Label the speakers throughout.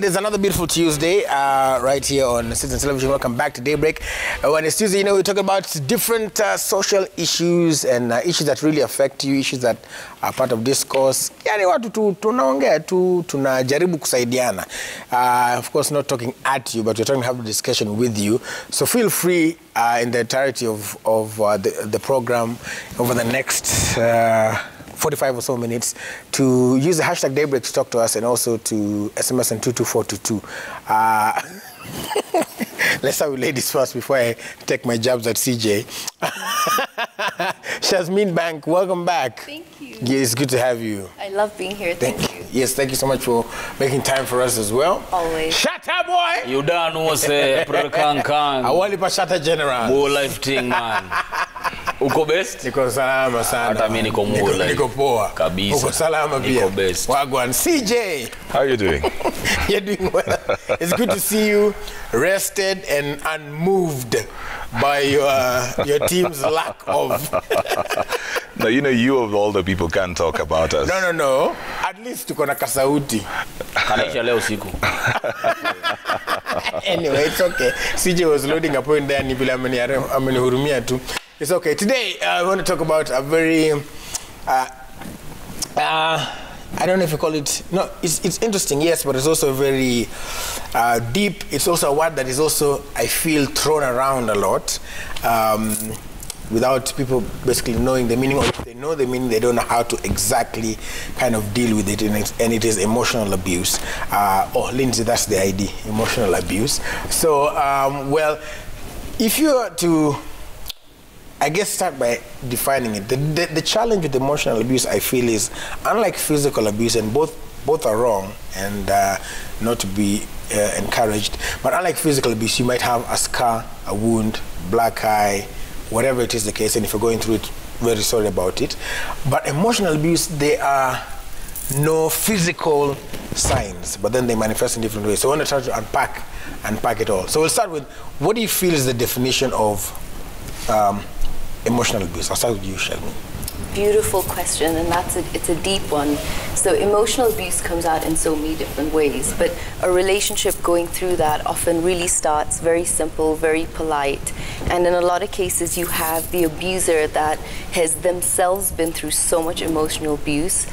Speaker 1: is another beautiful Tuesday right here on Citizen Television. Welcome back to Daybreak. When it's Tuesday, you know, we talk about different social issues and issues that really affect you, issues that are part of discourse. Yani watu tunaongea tu tunajaribu kusaidiana. Of course, not talking at you, but we're trying to have a discussion with you. So feel free in the entirety of the program over the next 45 or so minutes to use the hashtag Daybreak to talk to us and also to SMS on 22422. Let's start with ladies first before I take my jabs at CJ. Shazmin Bank, welcome back.
Speaker 2: Thank you.
Speaker 1: Yeah, it's good to have you.
Speaker 2: I love being here. Thank you.
Speaker 1: Yes, thank you so much for making time for us as well.
Speaker 2: Always.
Speaker 1: Shatta boy!
Speaker 3: You done was Prakankang.
Speaker 1: Awali pa Shatta General.
Speaker 3: More life thing, man. Uko best?
Speaker 1: Niko salama sana.
Speaker 3: Hata mimi niko mula.
Speaker 1: Niko poa.
Speaker 3: Kabisa.
Speaker 1: Uko salama pia.
Speaker 3: Niko best.
Speaker 1: Wagwan. CJ.
Speaker 4: How are you doing?
Speaker 1: You're doing well. It's good to see you rested and unmoved by your team's lack of...
Speaker 4: No, you know, you of all the people can't talk about us.
Speaker 1: No. At least tuko na kasauti.
Speaker 3: Kanaisha leo siku.
Speaker 1: Anyway, it's okay. CJ was loading a point there, nibila amenihurumia tu. It's okay. Today, I want to talk about a very... I don't know if you call it... No, it's interesting, yes, but it's also very deep. It's also a word that is also, I feel, thrown around a lot without people basically knowing the meaning. Or if they know the meaning, they don't know how to exactly kind of deal with it, and it is emotional abuse. Oh, Lindsay, that's the ID, emotional abuse. So, well, if you were to... I guess start by defining it. The challenge with emotional abuse, I feel, is unlike physical abuse, and both are wrong and not to be encouraged. But unlike physical abuse, you might have a scar, a wound, black eye, whatever it is the case. And if you're going through it, very sorry about it. But emotional abuse, there are no physical signs, but then they manifest in different ways. So I want to try to unpack it all. So we'll start with, what do you feel is the definition of emotional abuse? I'll start with you, Shelby.
Speaker 2: Beautiful question, and it's a deep one. So emotional abuse comes out in so many different ways, but a relationship going through that often really starts very simple, very polite, and in a lot of cases you have the abuser that has themselves been through so much emotional abuse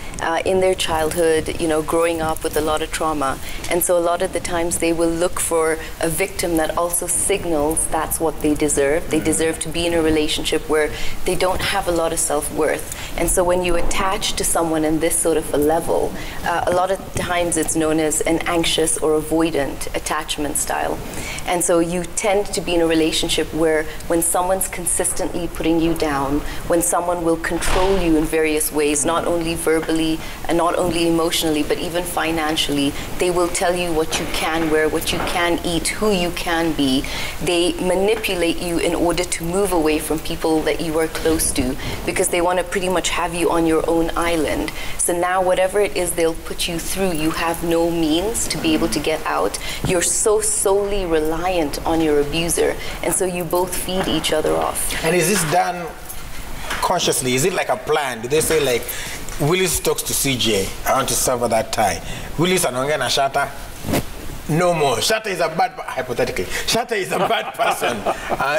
Speaker 2: in their childhood, you know, growing up with a lot of trauma, and so a lot of the times they will look for a victim that also signals that's what they deserve. They deserve to be in a relationship where they don't have a lot of self-worth. And so when you attach to someone in this sort of a level, a lot of times it's known as an anxious or avoidant attachment style. And so you tend to be in a relationship where when someone's consistently putting you down, when someone will control you in various ways, not only verbally and not only emotionally, but even financially, they will tell you what you can wear, what you can eat, who you can be. They manipulate you in order to move away from people that you are close to, because they want to pretty much have you on your own island. So now whatever it is they'll put you through, you have no means to be able to get out. You're so solely reliant on your abuser, and so you both feed each other off.
Speaker 1: And is this done consciously? Is it like a plan? Do they say, like, Willis talks to CJ, I want to sever that tie. Willis anaongea na Shatta, no more. Shatta is a bad, hypothetically, Shatta is a bad person.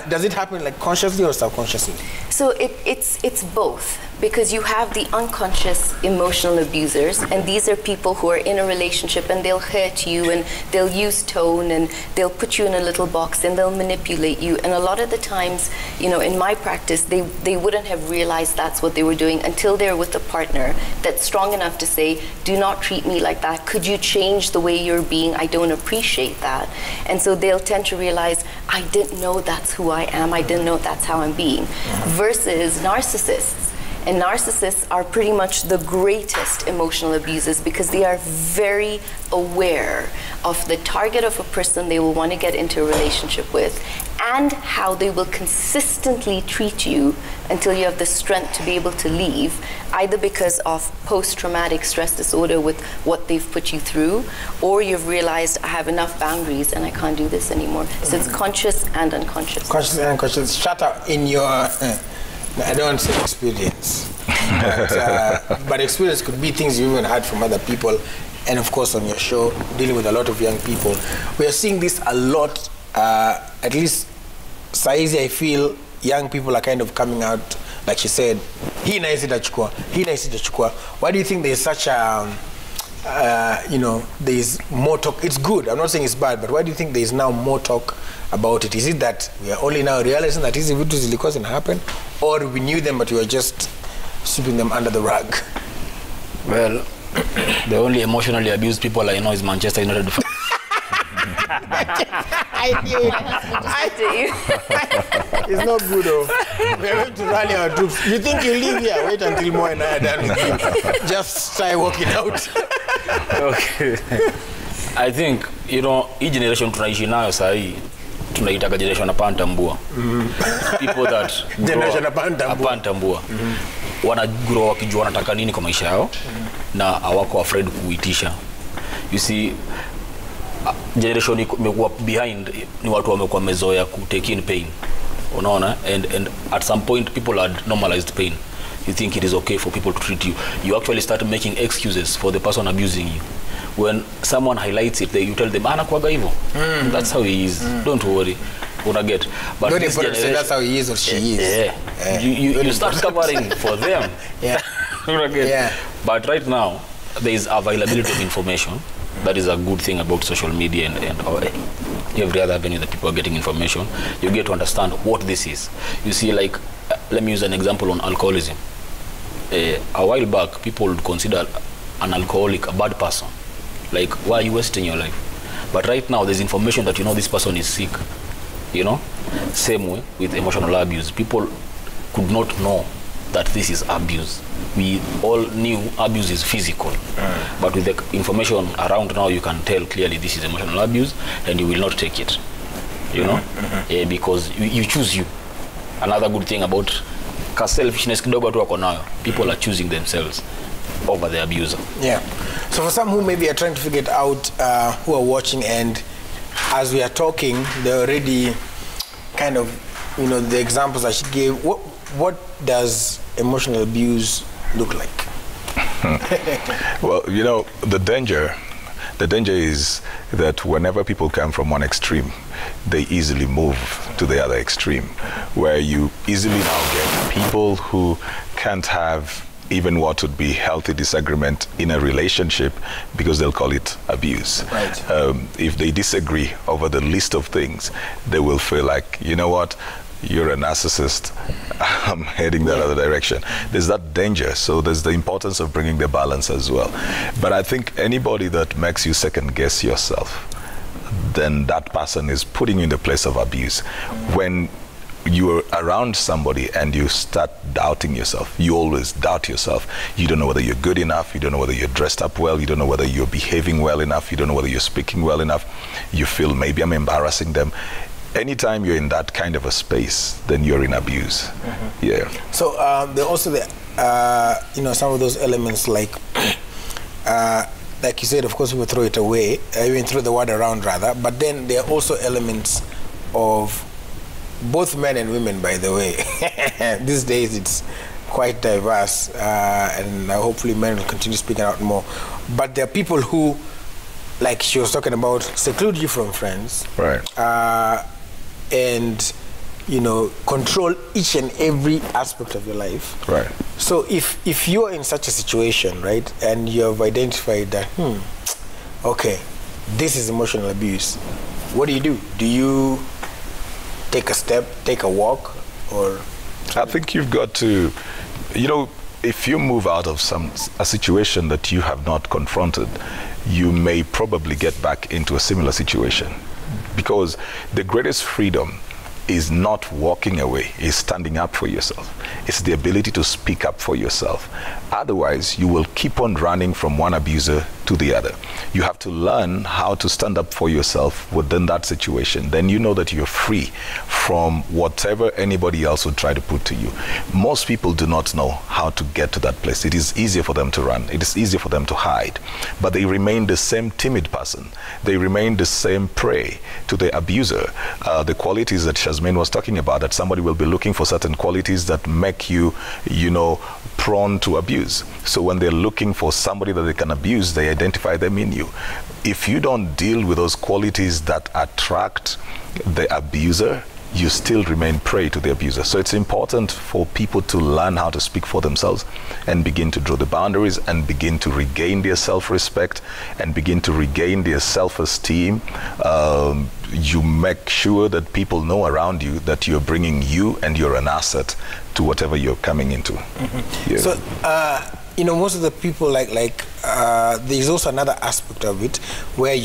Speaker 1: Does it happen like consciously or subconsciously?
Speaker 2: So it's both, because you have the unconscious emotional abusers, and these are people who are in a relationship and they'll hurt you and they'll use tone and they'll put you in a little box and they'll manipulate you. And a lot of the times, you know, in my practice, they wouldn't have realized that's what they were doing until they're with a partner that's strong enough to say, do not treat me like that. Could you change the way you're being? I don't appreciate that. And so they'll tend to realize, I didn't know that's who I am. I didn't know that's how I'm being. Versus narcissists. And narcissists are pretty much the greatest emotional abusers, because they are very aware of the target of a person they will want to get into a relationship with, and how they will consistently treat you until you have the strength to be able to leave, either because of post-traumatic stress disorder with what they've put you through, or you've realized, I have enough boundaries and I can't do this anymore. So it's conscious and unconscious.
Speaker 1: Conscious and unconscious. Shatta, in your... I don't want to say experience, but experience could be things you even heard from other people. and of course on your show, dealing with a lot of young people. We are seeing this a lot, at least saizi I feel young people are kind of coming out, like she said, hii na hisi tachukua, hii na hisi tachukua. Why do you think there's such a, there's more talk? It's good, I'm not saying it's bad, but why do you think there's now more talk about it? Is it that we are only now realizing that hizi vitu zilikuwa zina happen, or we knew them but we were just sweeping them under the rug?
Speaker 3: Well, the only emotionally abused people I know is Manchester United.
Speaker 1: I knew it. It's not good, though. We're going to rally our troops. You think you live here? Wait until Mo and I are done with you. Just try walking out.
Speaker 3: Okay. I think, each generation tunaishi nayo sahi, tunaitaka generation apantambua. People that
Speaker 1: generation apantambua.
Speaker 3: Wanagrow wakijua wanataka nini kwa maisha yao na hawako afraid kuitisha. You see, generation imekuwa behind ni watu wamekuwa mezoea ku take in pain. Unaona, and at some point people had normalized pain. You think it is okay for people to treat you. You actually start making excuses for the person abusing you. When someone highlights it, you tell them, "Anakuaga hivyo." That's how he is. Don't worry. Get. But
Speaker 1: don't this generation, say that's how he is or she is.
Speaker 3: Yeah. You start covering for them.
Speaker 1: Yeah.
Speaker 3: Get.
Speaker 1: Yeah.
Speaker 3: But right now, there is availability of information. That is a good thing about social media and every other avenue that people are getting information. You get to understand what this is. You see, like, let me use an example on alcoholism. A while back, people would consider an alcoholic a bad person. Like, why are you wasting your life? But right now, there's information that this person is sick. Same way with emotional abuse. People could not know that this is abuse. We all knew abuse is physical, but with the information around now, you can tell clearly this is emotional abuse, and you will not take it. Because you choose you. Another good thing about selfishness, people are choosing themselves over the abuser.
Speaker 1: Yeah. So for some who maybe are trying to figure it out, who are watching, and as we are talking, they're already kind of, the examples that she gave. What does emotional abuse look like?
Speaker 4: Well, the danger is that whenever people come from one extreme, they easily move to the other extreme, where you easily now get people who can't have even what would be healthy disagreement in a relationship because they'll call it abuse.
Speaker 1: Right.
Speaker 4: If they disagree over the list of things, they will feel like, you know what, you're a narcissist, I'm heading that other direction. There's that danger, so there's the importance of bringing the balance as well. But I think anybody that makes you second guess yourself, then that person is putting you in the place of abuse. When you're around somebody and you start doubting yourself, you always doubt yourself. You don't know whether you're good enough, you don't know whether you're dressed up well, you don't know whether you're behaving well enough, you don't know whether you're speaking well enough, you feel maybe I'm embarrassing them. Anytime you're in that kind of a space, then you're in abuse. Yeah.
Speaker 1: So there are also some of those elements like you said, of course, people throw it away, even throw the word around rather, but then there are also elements of both men and women, by the way. These days it's quite diverse, and hopefully men will continue speaking out more. But there are people who, like she was talking about, seclude you from friends.
Speaker 4: Right.
Speaker 1: And control each and every aspect of your life.
Speaker 4: Right.
Speaker 1: So if you are in such a situation, right, and you have identified that, okay, this is emotional abuse, what do? Do you take a step, take a walk, or?
Speaker 4: I think you've got to, if you move out of a situation that you have not confronted, you may probably get back into a similar situation. Because the greatest freedom is not walking away, is standing up for yourself. It's the ability to speak up for yourself. Otherwise, you will keep on running from one abuser to the other. You have to learn how to stand up for yourself within that situation. Then you know that you're free from whatever anybody else would try to put to you. Most people do not know how to get to that place. It is easier for them to run. It is easier for them to hide. But they remain the same timid person. They remain the same prey to the abuser. The qualities that Shazmin was talking about, that somebody will be looking for certain qualities that make you, prone to abuse. So when they're looking for somebody that they can abuse, they identify them in you. If you don't deal with those qualities that attract the abuser, you still remain prey to the abuser. So it's important for people to learn how to speak for themselves and begin to draw the boundaries and begin to regain their self-respect and begin to regain their self-esteem. You make sure that people know around you that you're bringing you and you're an asset to whatever you're coming into. Yeah.
Speaker 1: So, most of the people there's also another aspect of it where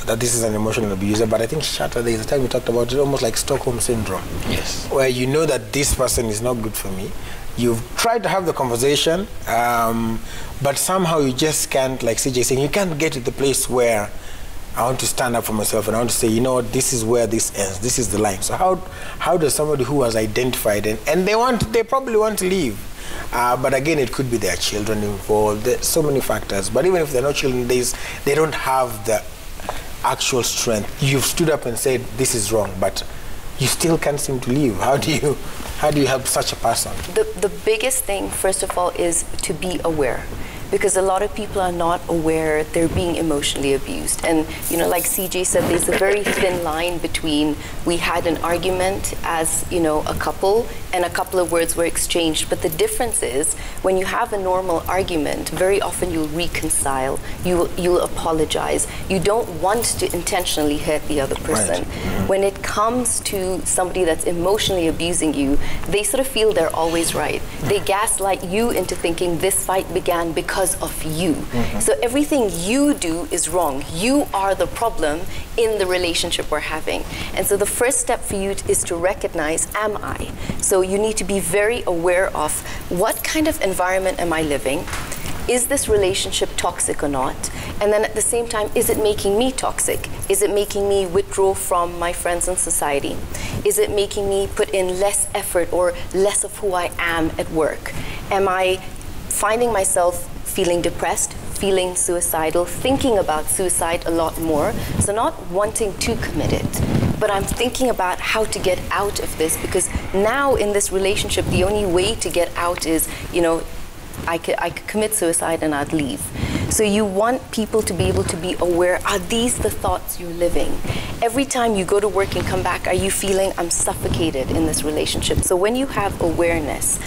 Speaker 1: that this is an emotional abuser, but I think Shatta, there's a time we talked about it, almost like Stockholm Syndrome.
Speaker 3: Yes.
Speaker 1: Where you know that this person is not good for me. You've tried to have the conversation, but somehow you just can't, like CJ saying, you can't get to the place where I want to stand up for myself and I want to say, this is where this ends, this is the line. So how does somebody who has identified and they probably want to leave, but again, it could be their children involved, there's so many factors, but even if they're not children, they don't have the actual strength. You've stood up and said this is wrong, but you still can't seem to leave. How do you help such a person?
Speaker 2: The biggest thing, first of all, is to be aware. Because a lot of people are not aware they're being emotionally abused. And, like CJ said, there's a very thin line between we had an argument as, a couple, and a couple of words were exchanged. But the difference is, when you have a normal argument, very often you'll reconcile, you'll apologize. You don't want to intentionally hurt the other person. Right. Mm-hmm. When it comes to somebody that's emotionally abusing you, they sort of feel they're always right. They gaslight you into thinking this fight began because of you. Mm-hmm. So everything you do is wrong. You are the problem in the relationship we're having. And so the first step for you is to recognize, am I? So you need to be very aware of what kind of environment am I living? Is this relationship toxic or not? And then at the same time, is it making me toxic? Is it making me withdraw from my friends and society? Is it making me put in less effort or less of who I am at work? Am I finding myself feeling depressed, feeling suicidal, thinking about suicide a lot more? So not wanting to commit it, but I'm thinking about how to get out of this, because now in this relationship, the only way to get out is, I could commit suicide and I'd leave. So you want people to be able to be aware, are these the thoughts you're living? Every time you go to work and come back, are you feeling I'm suffocated in this relationship? So when you have awareness,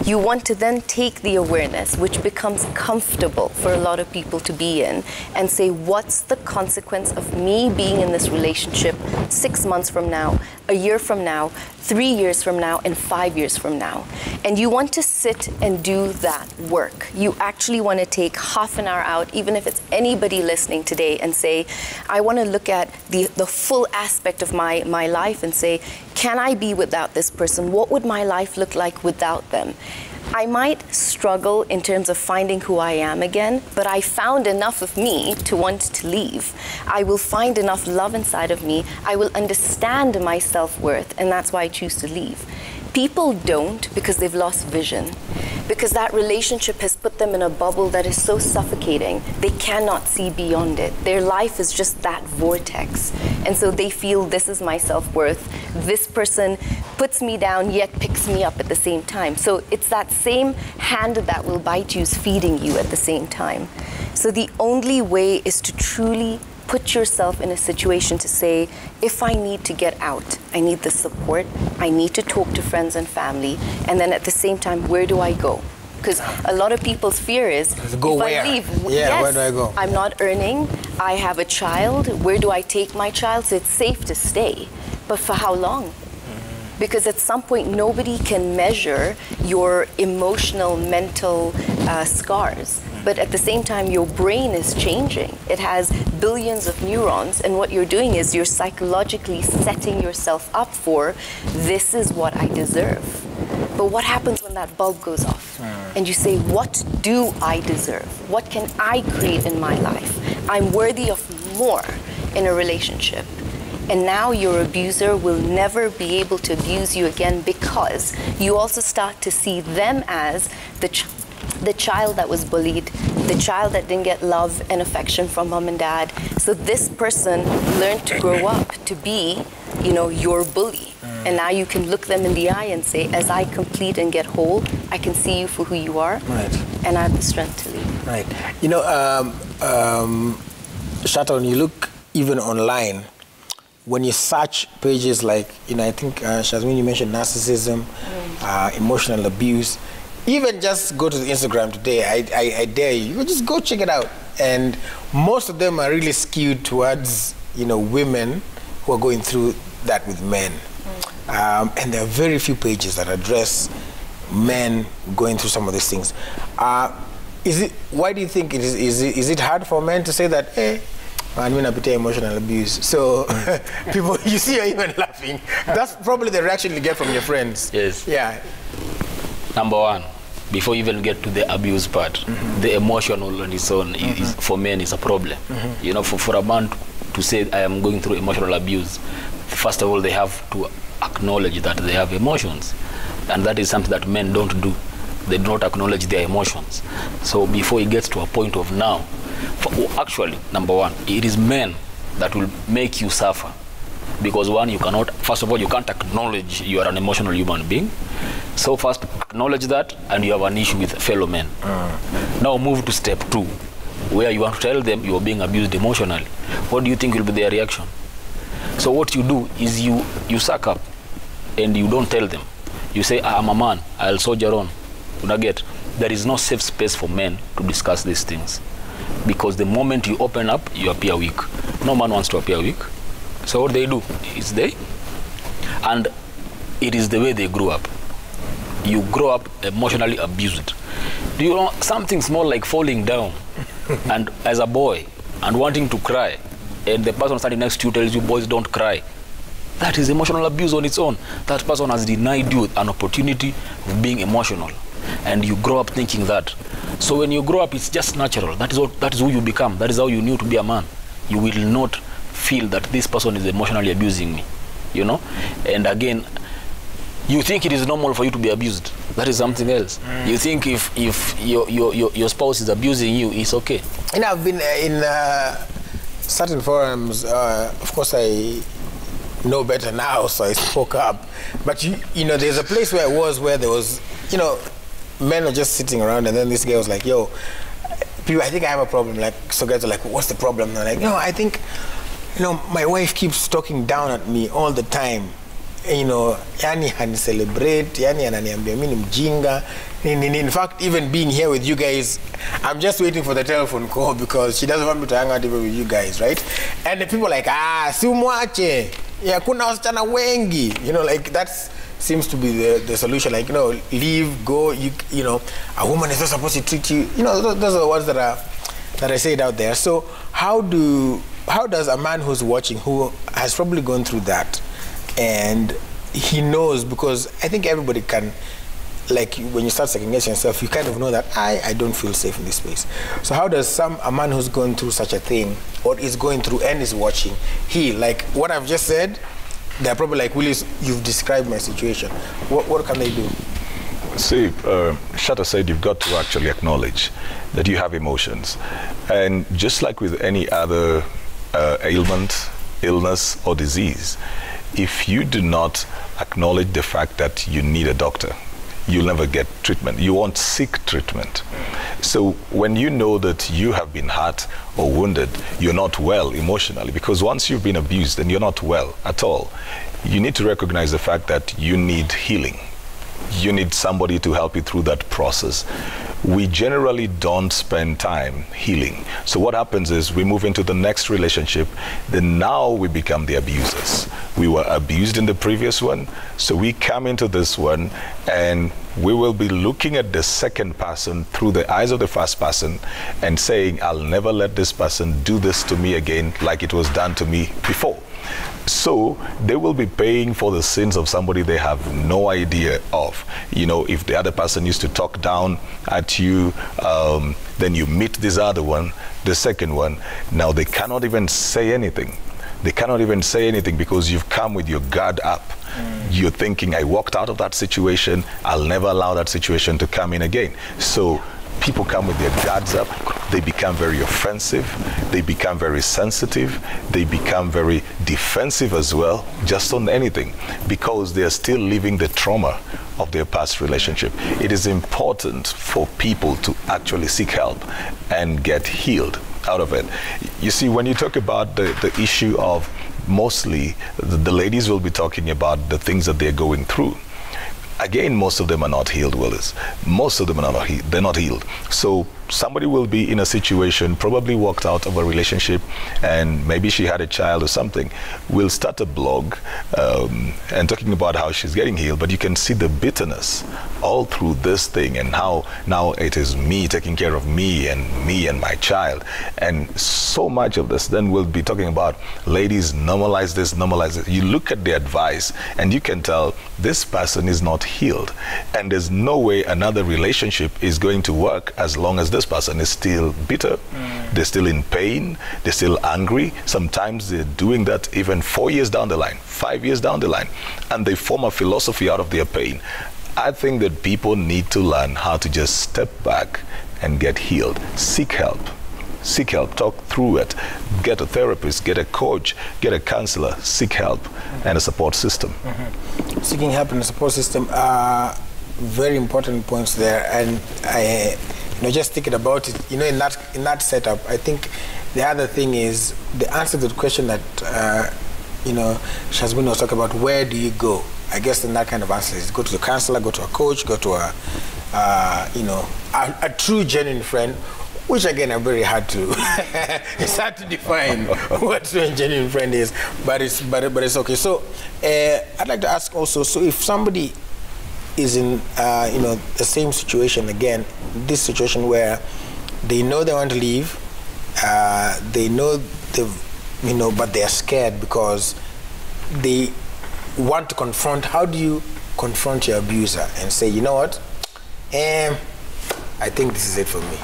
Speaker 2: you want to then take the awareness, which becomes comfortable for a lot of people to be in, and say, what's the consequence of me being in this relationship 6 months from now, a year from now, 3 years from now, and 5 years from now? And you want to sit and do that work. You actually want to take half an hour out, even if it's anybody listening today, and say, I want to look at the full aspect of my life and say, can I be without this person? What would my life look like without them? I might struggle in terms of finding who I am again, but I found enough of me to want to leave. I will find enough love inside of me. I will understand my self-worth, and that's why I choose to leave. People don't, because they've lost vision, because that relationship has put them in a bubble that is so suffocating, they cannot see beyond it. Their life is just that vortex. And so they feel, this is my self-worth. This person puts me down, yet picks me up at the same time. So it's that same hand that will bite you is feeding you at the same time. So the only way is to truly put yourself in a situation to say, if I need to get out, I need the support, I need to talk to friends and family, and then at the same time, where do I go? Because a lot of people's fear is,
Speaker 1: go
Speaker 2: if
Speaker 1: where?
Speaker 2: I leave,
Speaker 1: yeah, where do I go?
Speaker 2: I'm not earning, I have a child, where do I take my child? So it's safe to stay, but for how long? Because at some point, nobody can measure your emotional, mental scars. But at the same time, your brain is changing. It has billions of neurons, and what you're doing is you're psychologically setting yourself up for, this is what I deserve. But what happens when that bulb goes off? And you say, what do I deserve? What can I create in my life? I'm worthy of more in a relationship. And now your abuser will never be able to abuse you again, because you also start to see them as the child that was bullied, the child that didn't get love and affection from mom and dad. So this person learned to grow up to be, you know, your bully. And now you can look them in the eye and say, as I complete and get whole, I can see you for who you are.
Speaker 1: Right.
Speaker 2: And I have the strength to leave.
Speaker 1: Right. You know, Shatta, when you look even online, when you search pages like, you know, I think, Shazmin, you mentioned narcissism, emotional abuse. Even just go to the Instagram today, I dare you just go check it out. And most of them are really skewed towards, you know, women who are going through that with men. And there are very few pages that address men going through some of these things. Why do you think it is it hard for men to say that, hey, I'm going to be emotional abuse? So people, you see, are even laughing. That's probably the reaction you get from your friends.
Speaker 3: Yes.
Speaker 1: Yeah.
Speaker 3: Number one, before you even get to the abuse part, the emotional on its own is, for men, is a problem. You know, for a man to say, I am going through emotional abuse, first of all, they have to acknowledge that they have emotions. And that is something that men don't do. They do not acknowledge their emotions. So before it gets to a point of now, actually, number one, it is men that will make you suffer. Because one, you cannot, first of all, you can't acknowledge you are an emotional human being. So first, acknowledge that, and you have an issue with fellow men. Now move to step 2, where you want to tell them you are being abused emotionally. What do you think will be their reaction? So what you do is you suck up, and you don't tell them. You say, I'm a man, I'll soldier on. There is no safe space for men to discuss these things. Because the moment you open up, you appear weak. No man wants to appear weak. So what they do is and it is the way they grew up. You grow up emotionally abused. Do you know something small like falling down and as a boy and wanting to cry, and the person standing next to you tells you, boys, don't cry? That is emotional abuse on its own. That person has denied you an opportunity of being emotional. And you grow up thinking that. So when you grow up, it's just natural. That is who you become. That is how you knew to be a man. You will not feel that this person is emotionally abusing me, you know? And again, you think it is normal for you to be abused. That is something else. You think if your spouse is abusing you, it's okay.
Speaker 1: You know, I've been in certain forums. Of course, I know better now, so I spoke up. But you know, there's a place where I was where there was, you know, men are just sitting around, and then this guy was like, yo, people, I think I have a problem. Like, so guys are like, what's the problem? And they're like, no, I think, you know, my wife keeps talking down at me all the time. You know, yani hani celebrate, yani ananiambia mimi mjinga. In fact, even being here with you guys, I'm just waiting for the telephone call because she doesn't want me to hang out even with you guys, right? And the people are like, si umwache. Yeah, kuna wasichana wengi. You know, like that's seems to be the solution. Like, you know, leave, go. You know, a woman is not supposed to treat you. You know, those are the words that I said out there. So how does a man who's watching, who has probably gone through that, and he knows, because I think everybody can, like when you start second guessing yourself, you kind of know that I don't feel safe in this space. So how does a man who's gone through such a thing, or is going through and is watching, like what I've just said, they're probably like, Willis, you've described my situation. What can they do?
Speaker 4: See, Shatta said you've got to actually acknowledge that you have emotions. And just like with any other ailment, illness, or disease, if you do not acknowledge the fact that you need a doctor, you'll never get treatment. You won't seek treatment. So when you know that you have been hurt or wounded, you're not well emotionally, because once you've been abused and you're not well at all, you need to recognize the fact that you need healing. You need somebody to help you through that process. We generally don't spend time healing. So what happens is we move into the next relationship, then now we become the abusers. We were abused in the previous one, so we come into this one and we will be looking at the second person through the eyes of the first person and saying, I'll never let this person do this to me again like it was done to me before. So they will be paying for the sins of somebody they have no idea of. You know, if the other person used to talk down at you, then you meet this other one, the second one. Now they cannot even say anything. They cannot even say anything because you've come with your guard up. You're thinking, I walked out of that situation, I'll never allow that situation to come in again. So people come with their guards up, they become very offensive, they become very sensitive, they become very defensive as well, just on anything, because they are still living the trauma of their past relationship. It is important for people to actually seek help and get healed out of it. You see, when you talk about the issue of mostly the ladies will be talking about the things that they're going through. Again, most of them are not healed, Willis. Most of them are not healed. They're not healed. So somebody will be in a situation, probably walked out of a relationship, and maybe she had a child or something, will start a blog and talking about how she's getting healed, but you can see the bitterness all through this thing, and how now it is me taking care of me and my child. And so much of this, then we'll be talking about, ladies, normalize this, normalize it. You look at the advice and you can tell this person is not healed, and there's no way another relationship is going to work as long as this person is still bitter. They're still in pain, they're still angry. Sometimes they're doing that even 4 years down the line, 5 years down the line, and they form a philosophy out of their pain. I think that people need to learn how to just step back and get healed. Seek help. Seek help, talk through it, get a therapist, get a coach, get a counselor, seek help, and a support system.
Speaker 1: Seeking help and a support system are very important points there, and I, just thinking about it, in that setup, I think the other thing is the answer to the question that Shazmin was talking about, where do you go? I guess in that kind of answer is go to the counselor, go to a coach, go to a true genuine friend. Which again, are very hard to. It's hard to define what a genuine friend is, but it's okay. So I'd like to ask also. So if somebody is in the same situation again, this situation where they know they want to leave, they know but they are scared because they want to confront. How do you confront your abuser and say, you know what, I think this is it for me?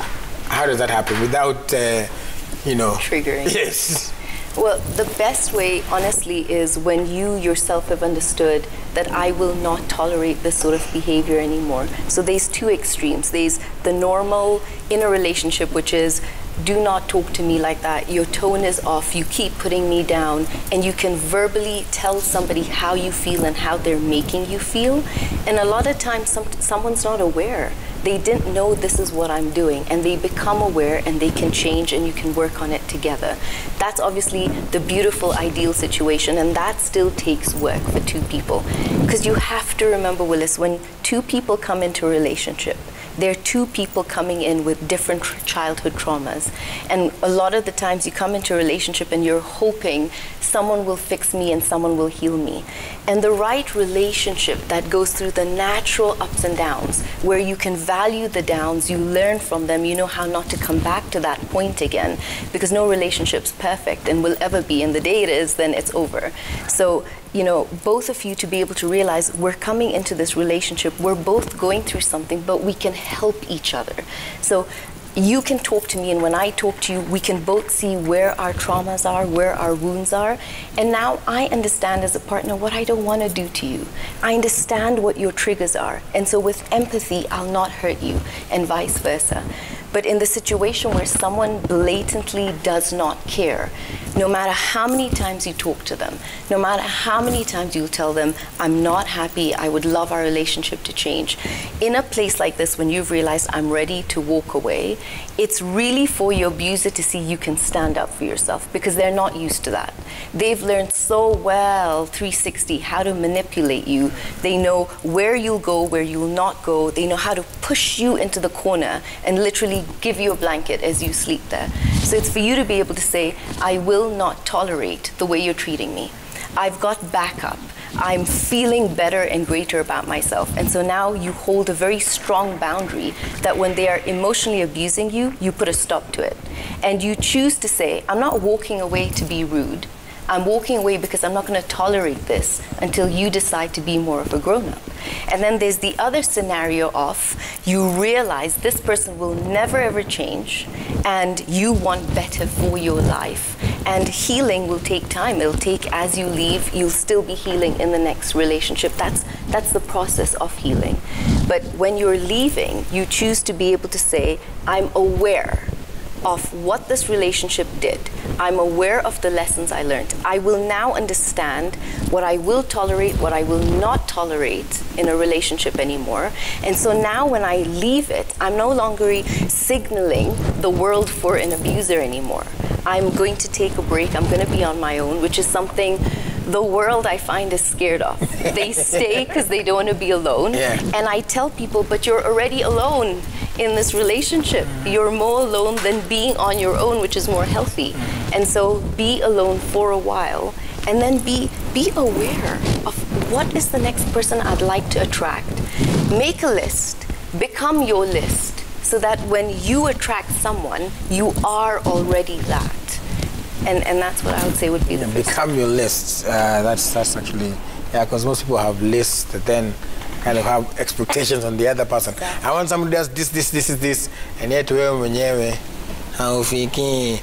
Speaker 1: How does that happen without,
Speaker 2: triggering?
Speaker 1: Yes.
Speaker 2: Well, the best way, honestly, is when you yourself have understood that I will not tolerate this sort of behavior anymore. So there's two extremes. There's the normal in a relationship, which is, do not talk to me like that. Your tone is off. You keep putting me down. And you can verbally tell somebody how you feel and how they're making you feel. And a lot of times, someone's not aware. They didn't know this is what I'm doing, and they become aware and they can change, and you can work on it together. That's obviously the beautiful, ideal situation, and that still takes work for two people. Because you have to remember, Willis, when two people come into a relationship, they're two people coming in with different childhood traumas. And a lot of the times you come into a relationship and you're hoping someone will fix me and someone will heal me. And the right relationship that goes through the natural ups and downs, where you can value the downs, you learn from them, you know how not to come back to that point again, because no relationship's perfect and will ever be, and the day it is, then it's over. So, both of you to be able to realize we're coming into this relationship, we're both going through something, but we can help each other. So you can talk to me, and when I talk to you, we can both see where our traumas are, where our wounds are. And now I understand as a partner what I don't want to do to you. I understand what your triggers are. And so with empathy, I'll not hurt you, and vice versa. But in the situation where someone blatantly does not care, no matter how many times you talk to them, no matter how many times you tell them, I'm not happy, I would love our relationship to change, in a place like this, when you've realized I'm ready to walk away, it's really for your abuser to see you can stand up for yourself, because they're not used to that. They've learned so well, 360, how to manipulate you. They know where you'll go, where you'll not go. They know how to push you into the corner and literally give you a blanket as you sleep there. So it's for you to be able to say, I will not tolerate the way you're treating me. I've got backup. I'm feeling better and greater about myself. And so now you hold a very strong boundary that when they are emotionally abusing you, you put a stop to it. And you choose to say, I'm not walking away to be rude. I'm walking away because I'm not going to tolerate this until you decide to be more of a grown-up. And then there's the other scenario of you realize this person will never ever change and you want better for your life. And healing will take time. It'll take, as you leave, you'll still be healing in the next relationship. That's the process of healing. But when you're leaving, you choose to be able to say, I'm aware of what this relationship did. I'm aware of the lessons I learned. I will now understand what I will tolerate, what I will not tolerate in a relationship anymore. And so now when I leave it, I'm no longer signaling the world for an abuser anymore. I'm going to take a break. I'm going to be on my own, which is something the world, I find, is scared of. They stay because they don't want to be alone.
Speaker 1: Yeah.
Speaker 2: And I tell people, but you're already alone in this relationship. You're more alone than being on your own, which is more healthy. And so be alone for a while, and then be aware of what is the next person I'd like to attract. Make a list. Become your list, so that when you attract someone, you are already that. And that's what I would say would be the first.
Speaker 1: Become your lists. That's actually, yeah, because most people have lists that then kind of have expectations on the other person.
Speaker 2: Exactly.
Speaker 1: I want somebody who does this, and yet wewe mwenyewe haufiki.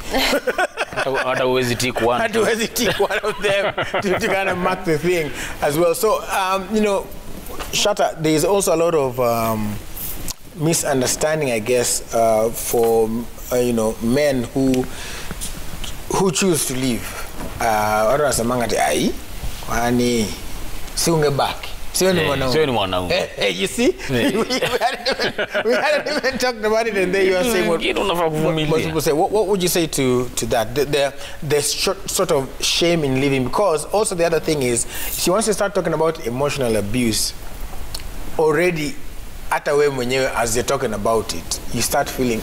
Speaker 3: Hata huwezi tick one.
Speaker 1: Hata huwezi tick one of them to kind of mark the thing as well. So, you know, Shatta, there is also a lot of misunderstanding, I guess, for you know, men who choose to leave. Watu wanasemanga ati ai kwani si ungebaki. Sio ni mwanaume. You see? We hadn't even talked about it, and there you are saying what people say. What would you say to that? There's sort of shame in leaving, because also the other thing is, see, once you start talking about emotional abuse, already hata wewe mwenyewe, as you're talking about it, you start feeling,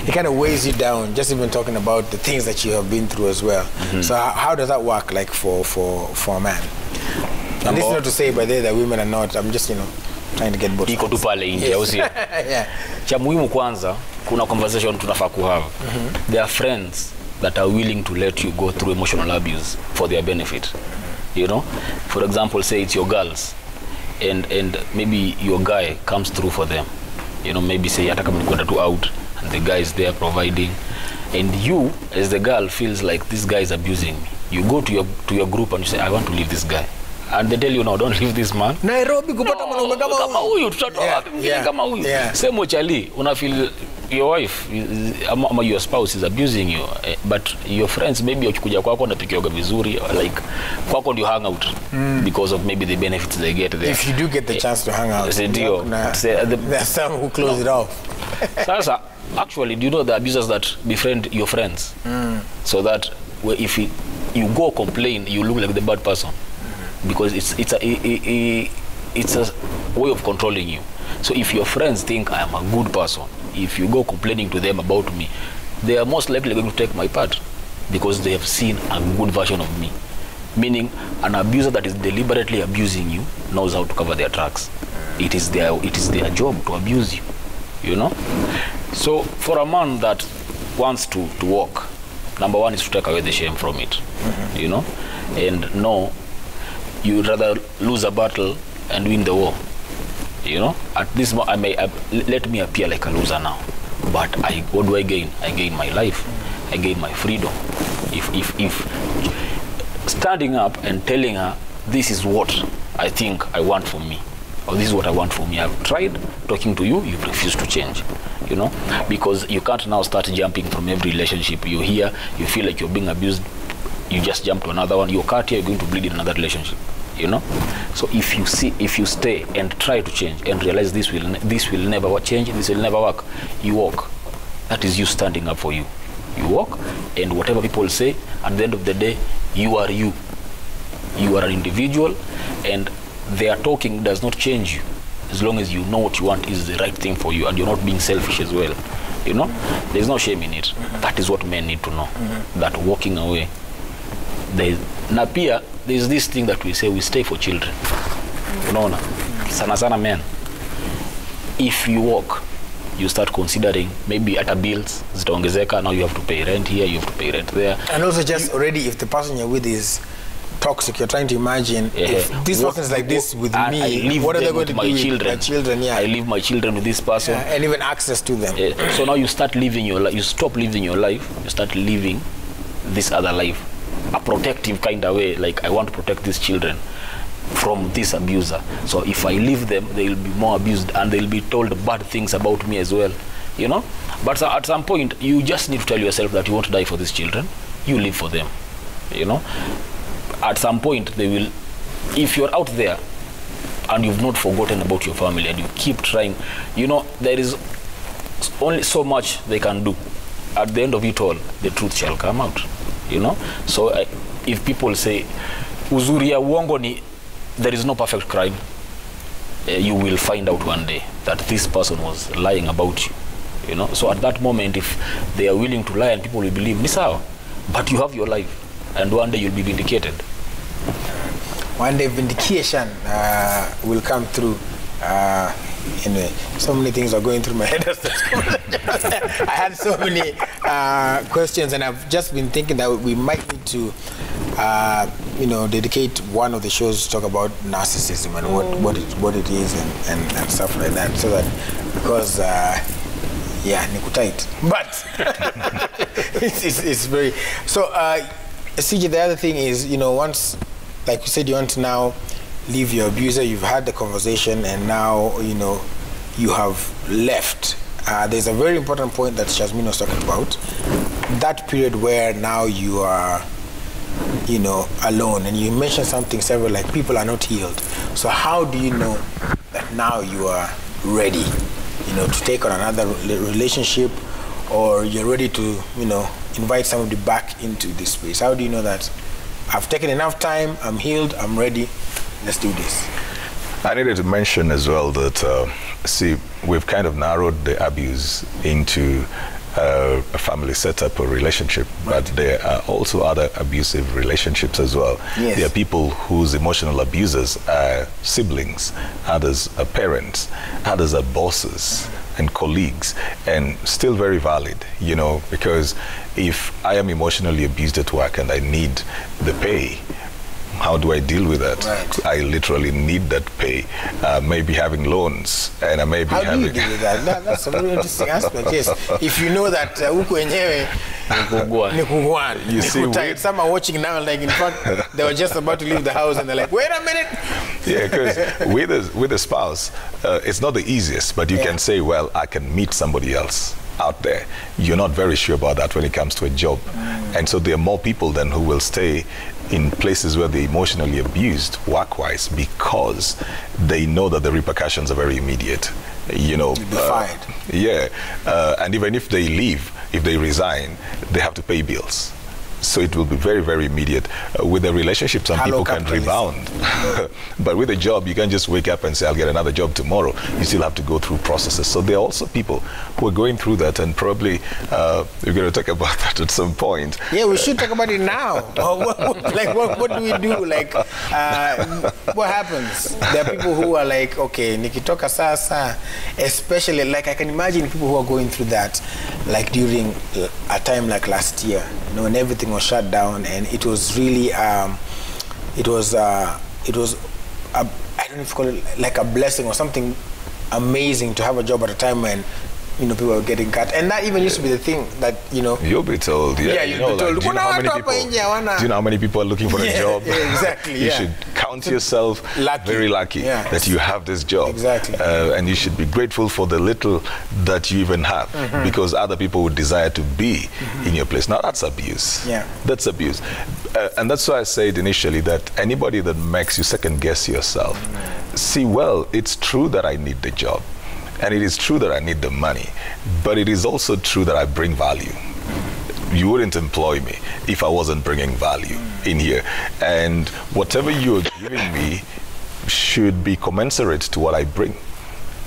Speaker 1: it kind of weighs you down, just even talking about the things that you have been through as well. So how does that work, like for a man? And this is not to say by there that women are not, I'm just, you know, trying to get both.
Speaker 3: Iko tu pale nje, au sio?
Speaker 1: Yeah.
Speaker 3: Cha muhimu kwanza, kuna conversation tunafaa kuhave. There are friends that are willing to let you go through emotional abuse for their benefit. You know? For example, say it's your girls, and maybe your guy comes through for them. You know, maybe say hata kama mlikwenda tu out and the guy is there providing, and you as the girl feels like this guy is abusing me. You go to your group and you say, I want to leave this guy. And they tell you, no, don't leave this man.
Speaker 1: Nairobi kupata mwanaume
Speaker 3: kama huyu, tutatoa wapi mwingine kama huyu. Same uchali, una feel your wife ama your spouse is abusing you, but your friends maybe wakikuja kwako wanapikioga vizuri, like kwako ndio hang out because of maybe the benefits they get there.
Speaker 1: If you do get the chance to hang out, there's some who close it off.
Speaker 3: Sasa, actually, do you know the abusers that befriend your friends? So that if you go complain, you look like the bad person. Because it's a way of controlling you. So if your friends think I am a good person, if you go complaining to them about me, they are most likely going to take my part, because they have seen a good version of me. Meaning, an abuser that is deliberately abusing you knows how to cover their tracks. It is their job to abuse you, you know. So for a man that wants to walk, number one is to take away the shame from it, you know, and know you would rather lose a battle and win the war. You know, at this moment, let me appear like a loser now, but what do I gain? I gain my life, I gain my freedom. If standing up and telling her, this is what I think I want for me, or this is what I want for me, I've tried talking to you, you refuse to change, you know, because you can't now start jumping from every relationship. You're here, you feel like you're being abused, you just jump to another one, you're cut here, you're going to bleed in another relationship, you know. So if you stay and try to change and realize this will never change, this will never work, you walk. That is you standing up for you. You walk, and whatever people say, at the end of the day, you are you. You are an individual, and their talking does not change you, as long as you know what you want is the right thing for you, and you're not being selfish as well, you know. There's no shame in it. That is what men need to know, that walking away, na pia there's this thing that we say, we stay for children. Unaona, sana men, if you walk, you start considering maybe at a bills zitaongezeka, now you have to pay rent here, you have to pay rent there,
Speaker 1: and also just already if the person you're with is toxic, you're trying to imagine if this person is like this with me, what are they going to do with my children? Yeah,
Speaker 3: I leave my children with this person,
Speaker 1: and even access to them.
Speaker 3: So now you start living your life, you stop living your life, you start living this other life, a protective kind of way, like I want to protect these children from this abuser. So if I leave them, they will be more abused and they'll be told bad things about me as well, you know. But at some point, you just need to tell yourself that you won't die for these children. You live for them, you know. At some point, they will, if you're out there and you've not forgotten about your family and you keep trying, you know, there is only so much they can do. At the end of it all, the truth shall come out, you know. So if people say, uzuri ya uongo ni, there is no perfect crime, you will find out one day that this person was lying about you, you know. So at that moment, if they are willing to lie and people will believe, ni sawa, but you have your life, and one day you'll be vindicated.
Speaker 1: One day vindication will come through. Anyway, so many things are going through my head. I had so many questions, and I've just been thinking that we might need to, you know, dedicate one of the shows to talk about narcissism and what it is and stuff like that. So that, because yeah, nikutight, but it's very so. CJ, the other thing is, you know, once, like you said, you want to now leave your abuser, you've had the conversation, and now, you know, you have left. There's a very important point that Shazmin was talking about, that period where now you are, you know, alone, and you mentioned something several, like people are not healed. So how do you know that now you are ready, you know, to take on another relationship, or you're ready to, you know, invite somebody back into this space? How do you know that I've taken enough time, I'm healed, I'm ready, let's do this?
Speaker 4: I needed to mention as well that, see, we've kind of narrowed the abuse into a family setup or relationship, but there are also other abusive relationships as well.
Speaker 1: Yes.
Speaker 4: There are people whose emotional abusers are siblings, others are parents, others are bosses and colleagues, and still very valid, you know, because if I am emotionally abused at work and I need the pay, how do I deal with that?
Speaker 1: Right.
Speaker 4: I literally need that pay. Maybe having loans, and I may be having...
Speaker 1: How do you deal with that? That's a very interesting aspect, yes. If you know that huku wenyewe ni kugwana.
Speaker 4: You see,
Speaker 1: some are watching now, like, in fact, they were just about to leave the house and they're like, wait a minute.
Speaker 4: Yeah, because with a spouse, it's not the easiest, but you can say, well, I can meet somebody else out there. You're not very sure about that when it comes to a job. And so there are more people then who will stay in places where they're emotionally abused work-wise, because they know that the repercussions are very immediate. You know,
Speaker 1: fired.
Speaker 4: Yeah, and even if they leave, if they resign, they have to pay bills. So it will be very, very immediate. With a relationship, some people can rebound. But with a job, you can't just wake up and say, I'll get another job tomorrow. You still have to go through processes. So there are also people who are going through that, and probably we're going to talk about that at some point.
Speaker 1: Yeah, we should talk about it now. What do we do? Like, what happens? There are people who are like, okay, nikitoka sasa, especially, like, I can imagine people who are going through that, like during a time like last year, you know, when everything was shut down, and it was really I don't know if you call it like a blessing or something amazing to have a job at a time when, you know, people are getting cut. And that even used to be the thing that, you know,
Speaker 4: you'll be told. Yeah,
Speaker 1: you'll be told.
Speaker 4: Like, do you know how many people are looking for a job?
Speaker 1: Yeah, exactly.
Speaker 4: You should count yourself very lucky that you have this job.
Speaker 1: Exactly.
Speaker 4: And you should be grateful for the little that you even have, because other people would desire to be in your place. Now that's abuse.
Speaker 1: Yeah.
Speaker 4: That's abuse. And that's why I said initially that anybody that makes you second guess yourself, see, well, it's true that I need the job. And it is true that I need the money, but it is also true that I bring value. You wouldn't employ me if I wasn't bringing value in here. And whatever you're giving me should be commensurate to what I bring.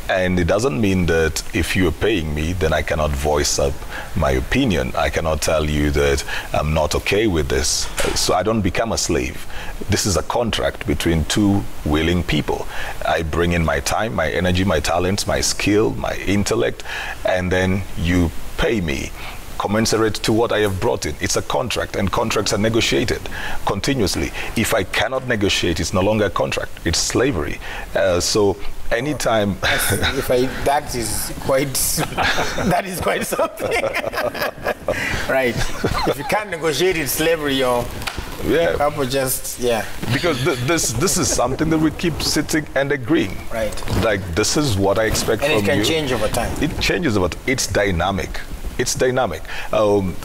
Speaker 4: And it doesn't mean that if you're paying me, then I cannot voice up my opinion. I cannot tell you that I'm not okay with this. So I don't become a slave. This is a contract between two willing people. I bring in my time, my energy, my talents, my skill, my intellect, and then you pay me. commensurate to what I have brought in. It's a contract, and contracts are negotiated continuously. If I cannot negotiate, it's no longer a contract. It's slavery. So anytime
Speaker 1: that is quite something. Right. If you can't negotiate, it's slavery, or people just
Speaker 4: because this is something that we keep sitting and agreeing.
Speaker 1: Right.
Speaker 4: Like, this is what I expect from you.
Speaker 1: And it can change over time.
Speaker 4: It changes over time. It's dynamic. It's dynamic.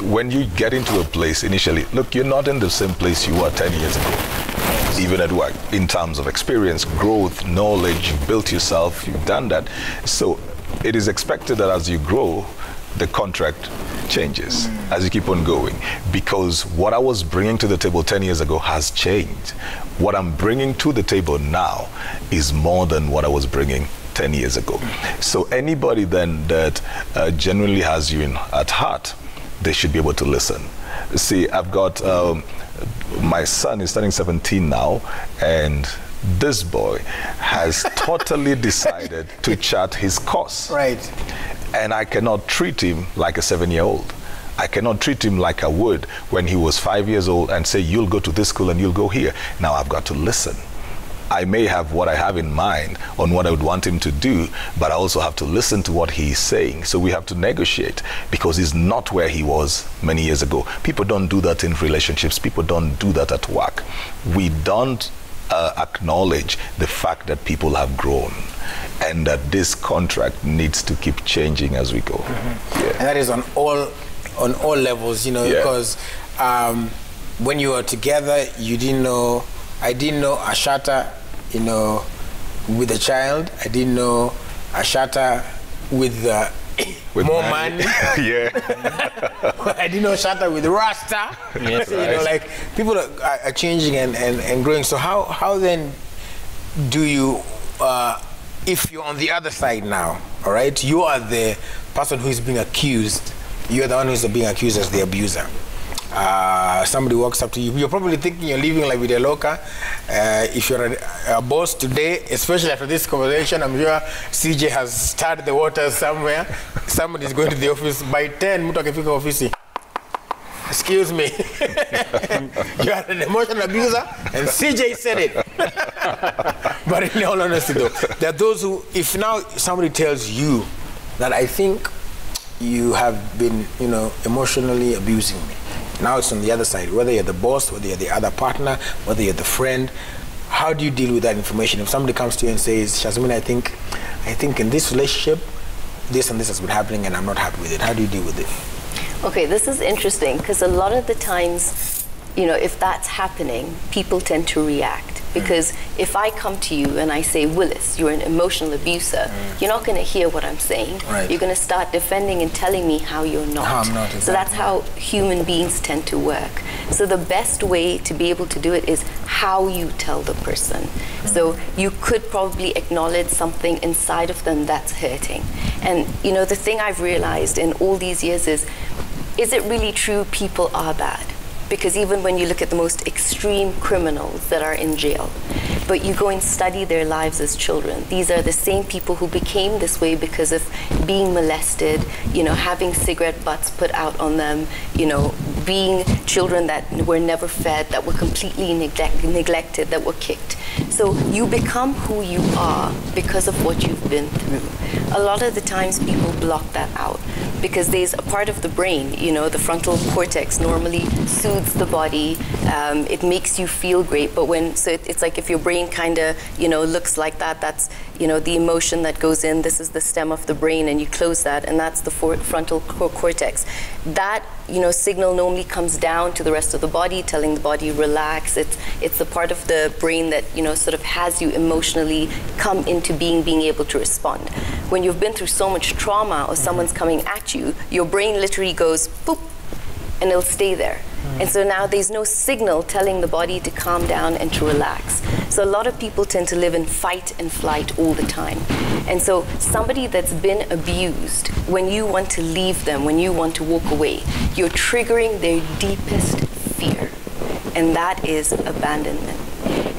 Speaker 4: When you get into a place initially, look, you're not in the same place you were 10 years ago. Even at work, in terms of experience, growth, knowledge, you've built yourself, you've done that. So it is expected that as you grow, the contract changes as you keep on going, because what I was bringing to the table 10 years ago has changed. What I'm bringing to the table now is more than what I was bringing 10 years ago. So anybody then that genuinely has you at heart, they should be able to listen. See, I've got my son is turning 17 now, and this boy has totally decided to chart his course.
Speaker 1: Right.
Speaker 4: And I cannot treat him like a 7-year-old. I cannot treat him like I would when he was 5 years old and say, you'll go to this school and you'll go here. Now I've got to listen. I may have what I have in mind on what I would want him to do, but I also have to listen to what he's saying. So we have to negotiate, because he's not where he was many years ago. People don't do that in relationships. People don't do that at work. We don't acknowledge the fact that people have grown, and that this contract needs to keep changing as we go.
Speaker 1: And that is on all levels, because when you were together, you didn't know. I didn't know Ashata, with a child. I didn't know Ashata with more money. I didn't know Ashata with Rasta.
Speaker 3: Yes,
Speaker 1: so, like, people are changing and growing. So how then do you, if you're on the other side now, all right, you are the person who is being accused. You're the one who's being accused as the abuser. Somebody walks up to you. You're probably thinking you're living like with a loca. If you're a boss today, especially after this conversation, I'm sure CJ has started the waters somewhere. Somebody's going to the office. By 10, mtu akifika ofisi. Excuse me. You are an emotional abuser, and CJ said it. But in all honesty, though, there are those who, if now somebody tells you that I think you have been, emotionally abusing me. Now it's on the other side, whether you're the boss, whether you're the other partner, whether you're the friend. How do you deal with that information? If somebody comes to you and says, Shazmin, I think in this relationship, this and this has been happening and I'm not happy with it. How do you deal with it?
Speaker 2: Okay, this is interesting, because a lot of the times, if that's happening, people tend to react. Because if I come to you and I say, Willis, you're an emotional abuser, you're not going to hear what I'm saying.
Speaker 1: Right.
Speaker 2: You're going to start defending and telling me how you're not.
Speaker 1: How I'm not, exactly.
Speaker 2: So that's how human beings tend to work. So the best way to be able to do it is how you tell the person. So you could probably acknowledge something inside of them that's hurting. And the thing I've realized in all these years is it really true people are bad? Because even when you look at the most extreme criminals that are in jail, but you go and study their lives as children, these are the same people who became this way because of being molested, having cigarette butts put out on them, being children that were never fed, that were completely neglected, that were kicked. So you become who you are because of what you've been through. A lot of the times people block that out because there's a part of the brain, the frontal cortex normally soothes the body. It makes you feel great, but it's like if your brain kind of, looks like that, that's, the emotion that goes in, this is the stem of the brain, and you close that, and that's the frontal cortex. That, signal normally comes down to the rest of the body, telling the body relax. It's the part of the brain that, sort of has you emotionally come into being able to respond. When you've been through so much trauma or someone's coming at you, your brain literally goes boop, and it'll stay there. And so now there's no signal telling the body to calm down and to relax. So a lot of people tend to live in fight and flight all the time. And so somebody that's been abused, when you want to leave them, when you want to walk away, you're triggering their deepest fear. And that is abandonment.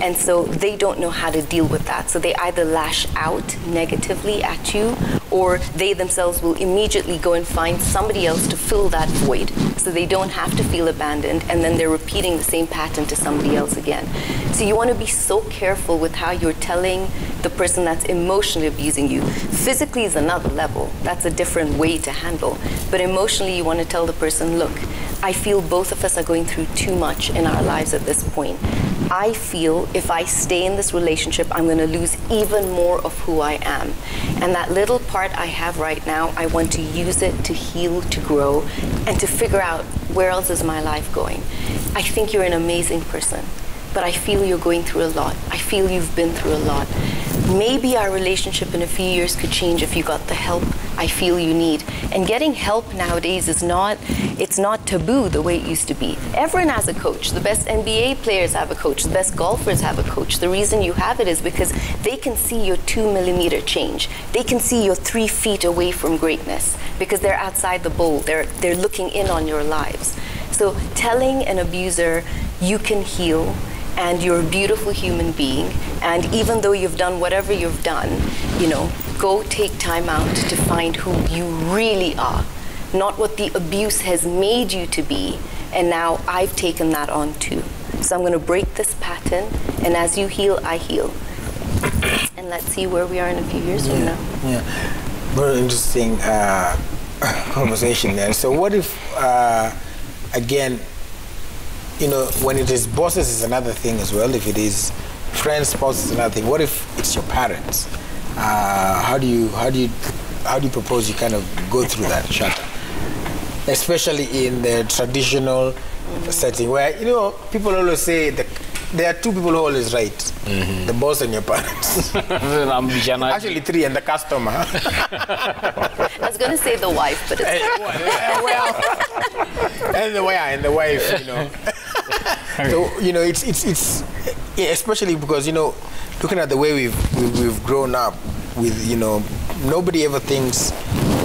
Speaker 2: And so they don't know how to deal with that. So they either lash out negatively at you, or they themselves will immediately go and find somebody else to fill that void, so they don't have to feel abandoned, and then they're repeating the same pattern to somebody else again. So you want to be so careful with how you're telling the person that's emotionally abusing you. Physically is another level. That's a different way to handle. But emotionally, you want to tell the person, look, I feel both of us are going through too much in our lives at this point. I feel if I stay in this relationship, I'm going to lose even more of who I am. And that little part I have right now, I want to use it to heal, to grow, and to figure out where else is my life going. I think you're an amazing person, but I feel you're going through a lot. I feel you've been through a lot. Maybe our relationship in a few years could change if you got the help I feel you need. And getting help nowadays is not taboo the way it used to be. Everyone has a coach. The best NBA players have a coach. The best golfers have a coach. The reason you have it is because they can see your 2-millimeter change. They can see you're 3 feet away from greatness because they're outside the bowl. They're looking in on your lives. So telling an abuser you can heal, and you're a beautiful human being, and even though you've done whatever you've done, go take time out to find who you really are, not what the abuse has made you to be, and now I've taken that on too. So I'm going to break this pattern, and as you heal, I heal. And let's see where we are in a few years from now.
Speaker 1: Yeah, very interesting conversation there. So what if, again, when it is bosses is another thing as well. If it is friends, spouses is another thing. What if it's your parents? How do you propose you kind of go through that, Shata? Especially in the traditional setting where people always say there are 2 people who are always right: the boss and your parents. Actually 3, and the customer.
Speaker 2: I was going to say the wife, but it's
Speaker 1: and the wife. So it's especially because looking at the way we've grown up with nobody ever thinks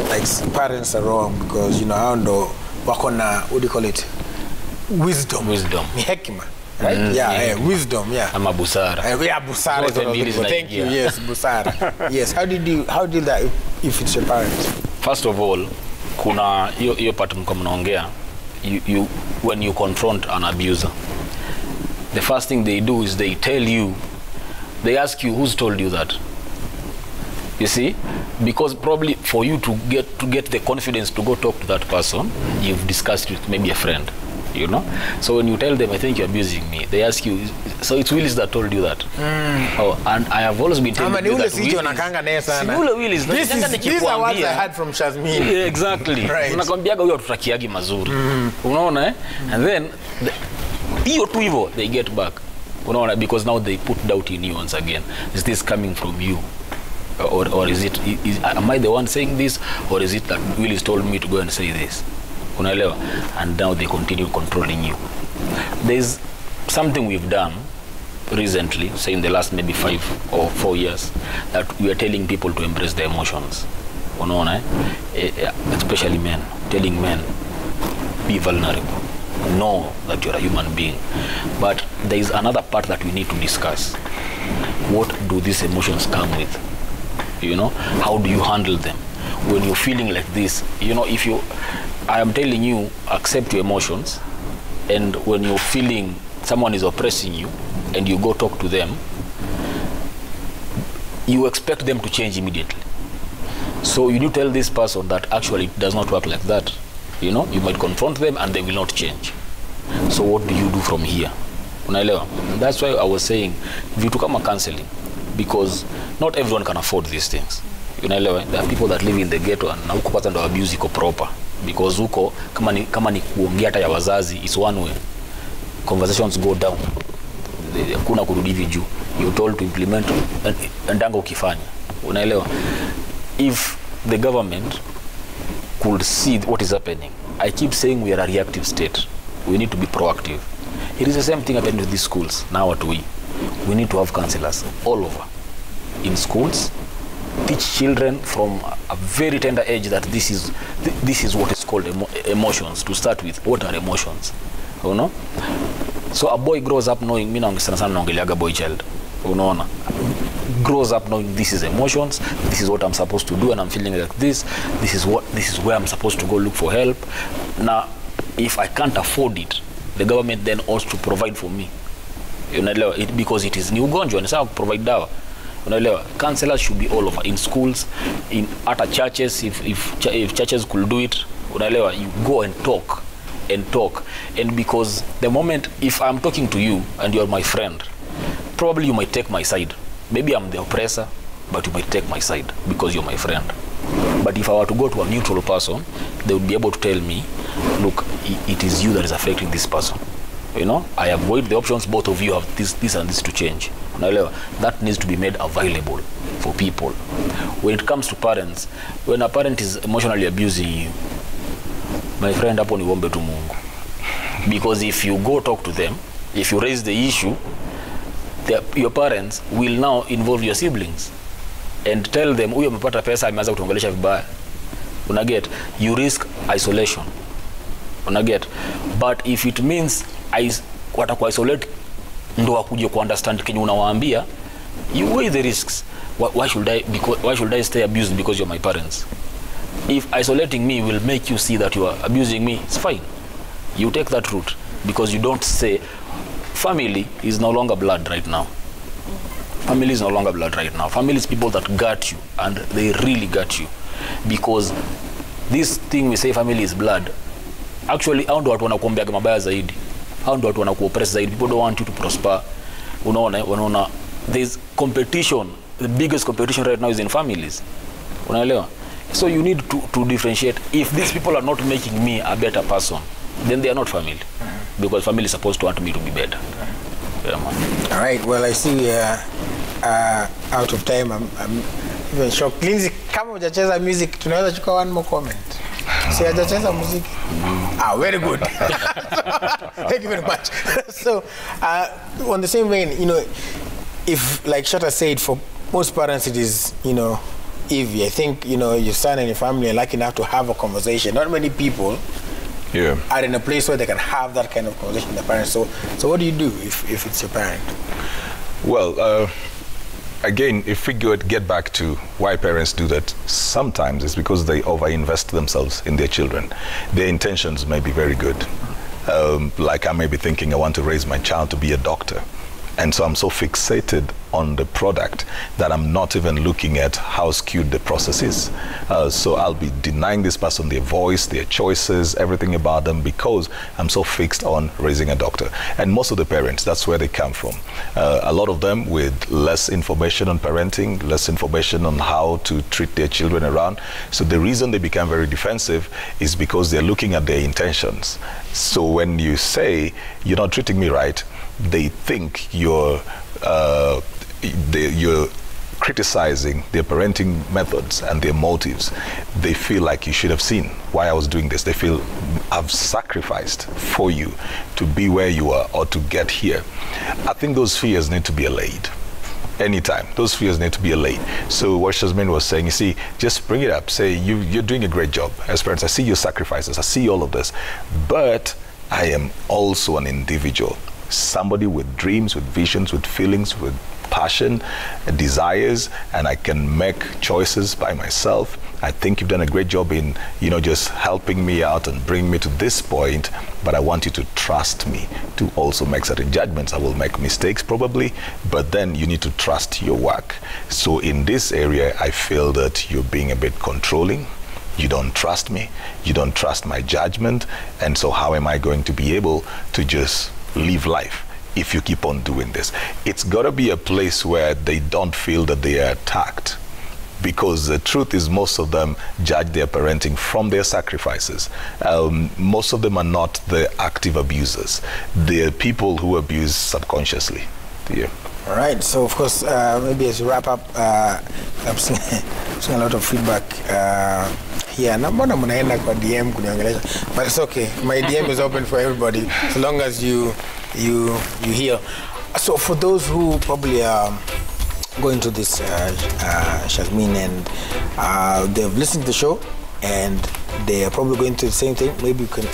Speaker 1: like parents are wrong because wakona, what do you call it, wisdom hekima, right? Wisdom,
Speaker 3: ama busara.
Speaker 1: Busara. Thank you. Yes, busara. Yes. How did that if it's your parents?
Speaker 3: First of all, kuna hiyo part mko mnaongea, you when you confront an abuser, the first thing they do is they ask you who's told you that. You see, because probably for you to get the confidence to go talk to that person, you've discussed with maybe a friend, So when you tell them, I think you're abusing me, they ask you, so it's Willis that told you that. Oh, and I have always been telling you that Willis.
Speaker 1: These are words I heard from Shazmin.
Speaker 3: Yeah, exactly.
Speaker 1: Right.
Speaker 3: Unakwambiaga huyo tutakiagi mazuri. Unaona eh? And then hiyo tu hivyo they get back. Unaona, because now they put doubt in you once again. Is this coming from you? Or is it am I the one saying this, or is it that Willis told me to go and say this? Unaelewa? And now they continue controlling you. There's something we've done recently, say in the last maybe 5 or 4 years, that we are telling people to embrace their emotions. Unaona, especially men, telling men, be vulnerable, know that you're a human being. But there is another part that we need to discuss. What do these emotions come with? How do you handle them when you're feeling like this? I am telling you, accept your emotions, and when you're feeling someone is oppressing you and you go talk to them, you expect them to change immediately. So you do tell this person that actually it does not work like that. You might confront them and they will not change. So what do you do from here? Unaelewa? That's why I was saying vitu kama counseling, because not everyone can afford these things. Unaelewa? There are people that live in the ghetto and huko pata ndo abuse iko proper, because huko kama ni kuongea hata ya wazazi is one way. Conversations go down. Kuna kurudi hivi juu. You're told to implement ndanga ukifanya. Unaelewa? If the government could see what is happening. I keep saying we are a reactive state. We need to be proactive. It is the same thing happening with these schools. Now what we need to have counselors all over in schools. Teach children from a very tender age that this is what is called emotions. To start with, what are emotions? So a boy grows up knowing, mimi sana sana naongeleaga boy child, unaona, grows up knowing this is emotions, this is what I'm supposed to do, and I'm feeling like this is where I'm supposed to go look for help. Now, if I can't afford it, the government then ought to provide for me. Unaelewa, because it is ni ugonjwa, ni sawa provide dawa. Unaelewa, counselors should be all over, in schools, in other churches, if churches could do it. Unaelewa, you go and talk, and because the moment, if I'm talking to you and you're my friend, probably you might take my side. Maybe I'm the oppressor, but you might take my side because you're my friend. But if I were to go to a neutral person, they would be able to tell me, look, it is you that is affecting this person. You know, I avoid the options, both of you have this and this to change. That needs to be made available for people. When it comes to parents, when a parent is emotionally abusing you, my friend, hapo ni ombe tu Mungu. Because if you go talk to them, if you raise the issue, your parents will now involve your siblings and tell them, huyo amepata pesa, ameanza kutuongelesha vibaya. Unaget, you risk isolation. Unaget, but if it means wataku isolate ndo wakuje ku understand kenye unawaambia, you weigh the risks. Why should I stay abused because you're my parents? If isolating me will make you see that you are abusing me, it's fine. You take that route, because you don't say family is no longer blood right now. Family is no longer blood right now. Family is people that got you, and they really got you. Because this thing we say family is blood, actually hao ndo watu wanakuombeaga mabaya zaidi. Hao ndo watu wanakuoppress zaidi. People don't want you to prosper. Unaona, there's competition. The biggest competition right now is in families. Unaelewa? So you need to differentiate. If these people are not making me a better person, then they are not family. Because family is supposed to want me to be better. Yeah, man.
Speaker 1: All right. Well, I see we are out of time. I'm even shocked. Lindsay, kama hujacheza music, tunaweza chukua one more comment. Si hajacheza music? Very good. Thank you very much. So, on the same vein, if, like Shatta said, for most parents it is, easy. I think, your son and your family are lucky enough to have a conversation. Not many people are in a place where they can have that kind of conversation with their parents. So what do you do if it's your parent?
Speaker 4: Well, again, if we get back to why parents do that, sometimes it's because they overinvest themselves in their children. Their intentions may be very good. Like I may be thinking, I want to raise my child to be a doctor. And so I'm so fixated on the product that I'm not even looking at how skewed the process is. So I'll be denying this person their voice, their choices, everything about them, because I'm so fixed on raising a doctor. And most of the parents, that's where they come from. A lot of them with less information on parenting, less information on how to treat their children around. So the reason they become very defensive is because they're looking at their intentions. So when you say, you're not treating me right, they think you're criticizing their parenting methods and their motives. They feel like you should have seen why I was doing this. They feel I've sacrificed for you to be where you are or to get here. I think those fears need to be allayed. Anytime, those fears need to be allayed. So what Shazmin was saying, you see, just bring it up. Say, you're doing a great job as parents. I see your sacrifices. I see all of this. But I am also an individual. Somebody with dreams, with visions, with feelings, with passion, desires, and I can make choices by myself. I think you've done a great job in, just helping me out and bringing me to this point, but I want you to trust me to also make certain judgments. I will make mistakes probably, but then you need to trust your work. So in this area, I feel that you're being a bit controlling. You don't trust me. You don't trust my judgment. And so how am I going to be able to just live life if you keep on doing this? It's got to be a place where they don't feel that they are attacked, because the truth is most of them judge their parenting from their sacrifices. Most of them are not the active abusers. They're people who abuse subconsciously.
Speaker 1: All right, so of course, maybe as we wrap up, I'm seeing a lot of feedback here. Mbona mnaenda kwa DM kuniongelesha? But it's okay. My DM is open for everybody, so long as you hear. So for those who probably are going to this Shazmin and they've listened to the show and they are probably going to the same thing, maybe you can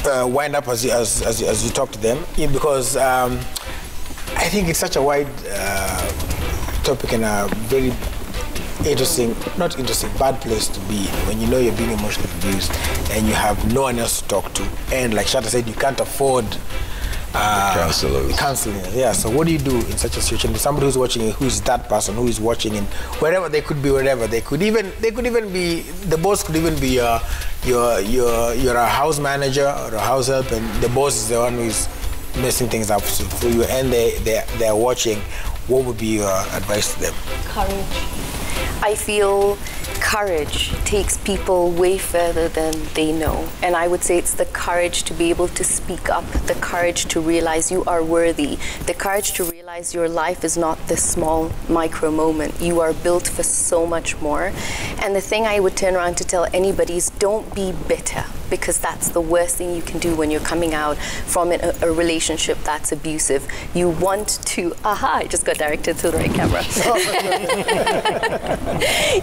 Speaker 1: wind up as you talk to them, because I think it's such a wide topic and a very bad place to be when you know you're being emotionally abused and you have no one else to talk to, and like Shatta said, you can't afford counseling. Yeah. So what do you do in such a situation? Somebody who's watching, who's that person who is watching, and wherever they could be, wherever they could even be, the boss could even be you're a house manager or a house help, and the boss is the one who's messing things up for you, and they're watching. What would be your advice to them?
Speaker 2: Courage. I feel courage takes people way further than they know. And I would say it's the courage to be able to speak up, the courage to realize you are worthy, the courage to realize your life is not this small micro moment. You are built for so much more. And the thing I would turn around to tell anybody is don't be bitter, because that's the worst thing you can do when you're coming out from a relationship that's abusive. You want to, I just got directed to the right camera.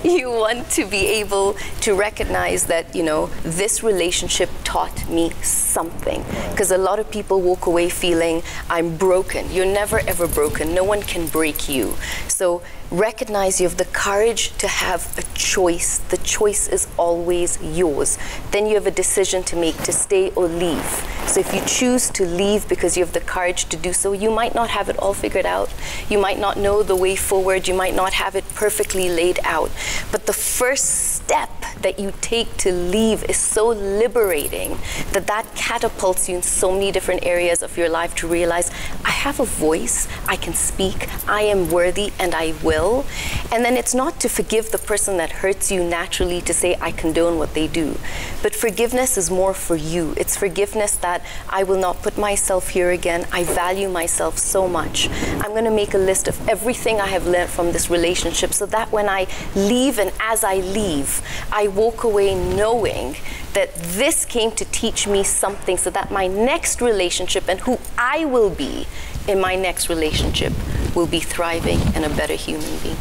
Speaker 2: You want to be able to recognize that, you know, this relationship taught me something. Because a lot of people walk away feeling, I'm broken. You're never ever broken. No one can break you. So recognize you have the courage to have a choice. The choice is always yours. Then you have a decision to make, to stay or leave. So if you choose to leave because you have the courage to do so, you might not have it all figured out. You might not know the way forward. You might not have it perfectly laid out. But the first step that you take to leave is so liberating that catapults you in so many different areas of your life to realize, I have a voice, I can speak, I am worthy, and I will. And then it's not to forgive the person that hurts you naturally, to say I condone what they do. But forgiveness is more for you. It's forgiveness that I will not put myself here again. I value myself so much. I'm going to make a list of everything I have learned from this relationship so that when I leave and as I leave, I walk away knowing that this came to teach me something so that my next relationship and who I will be in my next relationship will be thriving and a better human being.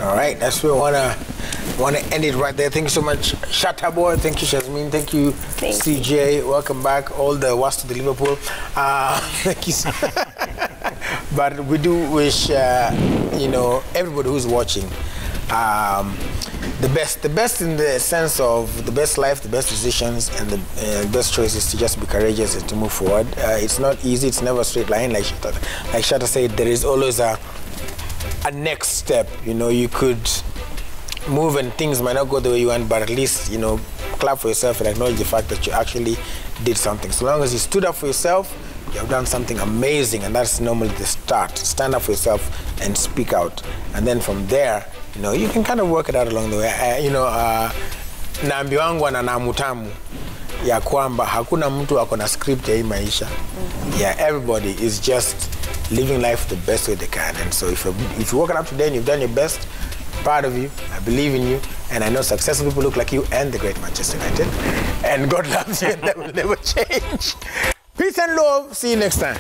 Speaker 1: All right, that's where we want to end it right there. Thank you so much, Shatta Boy. Thank you, Shazmin. Thank you, CJ. Welcome back. All the was to the Liverpool. Thank you. But we do wish, you know, everybody who's watching the best in the sense of the best life, the best decisions, and the best choices to just be courageous and to move forward. It's not easy. It's never a straight line. Like Shatta said, there is always a next step. You know, you could move and things might not go the way you want, but at least, you know, clap for yourself and acknowledge the fact that you actually did something. So long as you stood up for yourself, you have done something amazing, and that's normally the start. Stand up for yourself and speak out. And then from there, you know, you can kind of work it out along the way. You know, naambiwangwa na namutamu ya kwamba hakuna mtu akona script ya hii maisha. Yeah, everybody is just living life the best way they can. And so if you're woken up today and you've done your best, proud of you, I believe in you, and I know successful people look like you and the great Manchester United. And God loves you and that will never change. Peace and love. See you next time.